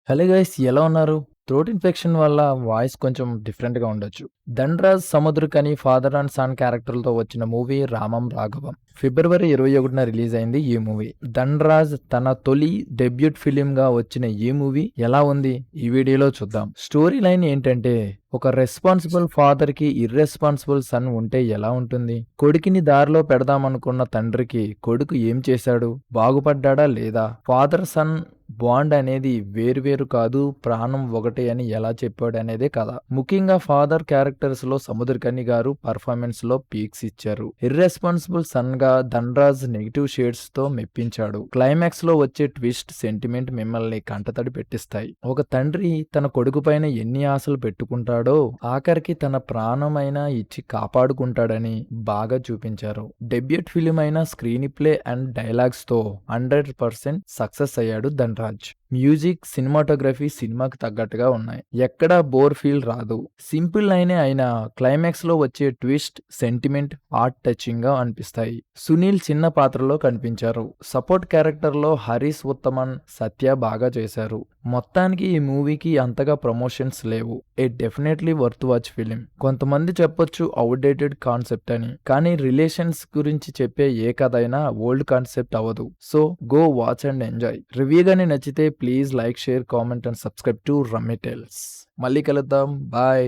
Hello guys, ఎలా ఉన్నారు? Throat infection వల్ల వాయిస్ కొంచెం డిఫరెంట్‌గా ఉండొచ్చు. 'Dhanraj Samuthirakani' father and son క్యారెక్టర్‌లతో వచ్చిన మూవీ 'రామం రాఘవం' ఫిబ్రవరి 21న రిలీజ్ అయింది ఈ మూవీ. 'ధన్‌రాజ్' తన తొలి డెబ్యూట్ ఫిల్మ్‌గా వచ్చిన ఈ మూవీ ఎలా ఉంది? ఈ వీడియోలో చూద్దాం. స్టోరీ లైన్ ఏంటంటే, ఒక రెస్పాన్సిబుల్ ఫాదర్‌కి ఇర్రెస్పాన్సిబుల్ సన్ ఉంటే ఎలా ఉంటుంది? కొడుకుని దారిలో పెడదామనుకున్న తండ్రికి కొడుకు ఏం చేశాడు? బాగుపడ్డాడా లేదా? ఫాదర్ సన్ బాండ్ అనేది వేరువేరు కాదు, ప్రాణం ఒకటే అని ఎలా చెప్పాడనేదే కథ. ముఖ్యంగా ఫాదర్ క్యారెక్టర్స్ లో సముద్రకని గారు పర్ఫార్మెన్స్ లో పీక్స్ ఇచ్చారు. ఇర్రెస్పాన్సిబుల్ సన్ గా ధన్‌రాజ్ నెగిటివ్ షేడ్స్ తో మెప్పించాడు. క్లైమాక్స్ లో వచ్చే ట్విస్ట్ సెంటిమెంట్ మిమ్మల్ని కంటతడి పెట్టిస్తాయి. ఒక తండ్రి తన కొడుకు పైన ఎన్ని ఆశలు పెట్టుకుంటాడో ఆఖరికి తన ప్రాణమైనా ఇచ్చి కాపాడుకుంటాడని బాగా చూపించారు. డెబ్యూట్ ఫిలిం అయిన స్క్రీన్ ప్లే అండ్ డైలాగ్స్ తో 100% సక్సెస్ అయ్యాడు ధన్‌రాజ్. మ్యూజిక్, సినిమాటోగ్రఫీ సినిమాకి తగ్గట్టుగా ఉన్నాయి. ఎక్కడా బోర్ ఫీల్ రాదు. సింపుల్ లైనే అయినా క్లైమాక్స్ లో వచ్చే ట్విస్ట్, సెంటిమెంట్ హార్ట్ టచింగ్ గా అనిపిస్తాయి. సునీల్ చిన్న పాత్రలో కనిపించారు. సపోర్ట్ క్యారెక్టర్ లో హరీష్ ఉత్తమన్, సత్య బాగా చేశారు. మొత్తానికి ఈ మూవీకి అంతగా ప్రమోషన్స్ లేవు. ఏ డెఫినెట్లీ వర్త్ వాచ్ ఫిలిం. కొంతమంది చెప్పొచ్చు అవుట్డేటెడ్ కాన్సెప్ట్ అని, కానీ రిలేషన్స్ గురించి చెప్పే ఏ కథ అయినా ఓల్డ్ కాన్సెప్ట్ అవ్వదు. So go watch and enjoy. Review గానీ నచ్చితే please like, share, comment and subscribe to Rummy Tales. మళ్ళీ కలుద్దాం. బాయ్.